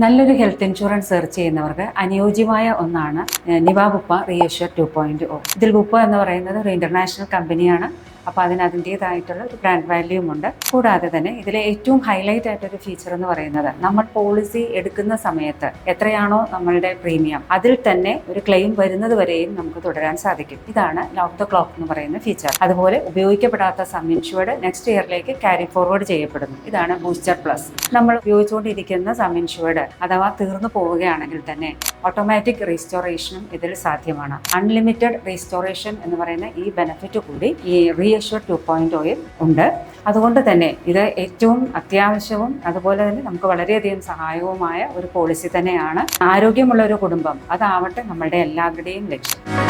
നല്ലൊരു health insurance search ചെയ്യുന്നവർക്ക് അനുയോജ്യമായ ഒന്നാണ് നിവാബുപ്പ റീഅഷ്യൂർ 2.0. ഇതിൽ ബുപ്പ എന്ന് പറയുന്നത് ഒരു ഇന്റർനാഷണൽ കമ്പനിയാണ്. അപ്പോൾ അതിൻ്റേതായിട്ടുള്ള ഒരു ബ്രാൻഡ് വാല്യൂം ഉണ്ട്. കൂടാതെ തന്നെ ഇതിലെ ഏറ്റവും ഹൈലൈറ്റ് ആയിട്ടൊരു ഫീച്ചർ എന്ന് പറയുന്നത് നമ്മൾ പോളിസി എടുക്കുന്ന സമയത്ത് എത്രയാണോ നമ്മളുടെ പ്രീമിയം അതിൽ തന്നെ ഒരു ക്ലെയിം വരുന്നത് വരെയും നമുക്ക് തുടരാൻ സാധിക്കും. ഇതാണ് ലോക്ക് ദ ക്ലോക്ക് എന്ന് പറയുന്ന ഫീച്ചർ. അതുപോലെ ഉപയോഗിക്കപ്പെടാത്ത some insured next ഇയറിലേക്ക് carry forward ചെയ്യപ്പെടുന്നു. ഇതാണ് ബൂസ്റ്റർ പ്ലസ്. നമ്മൾ ഉപയോഗിച്ചുകൊണ്ടിരിക്കുന്ന സം ഇൻഷ്യൂർഡ് അഥവാ തീർന്നു പോവുകയാണെങ്കിൽ തന്നെ ഓട്ടോമാറ്റിക് റീസ്റ്റോറേഷനും ഇതിൽ സാധ്യമാണ്. അൺലിമിറ്റഡ് റീസ്റ്റോറേഷൻ എന്ന് പറയുന്ന ഈ ബെനിഫിറ്റ് കൂടി ഈ റീഅഷ്യൂർ 2.0 ഉണ്ട്. അതുകൊണ്ട് തന്നെ ഇത് ഏറ്റവും അത്യാവശ്യവും അതുപോലെ തന്നെ നമുക്ക് വളരെയധികം സഹായവുമായ ഒരു പോളിസി തന്നെയാണ്. ആരോഗ്യമുള്ള ഒരു കുടുംബം അതാവട്ടെ നമ്മളുടെ എല്ലാവരുടെയും ലക്ഷ്യം.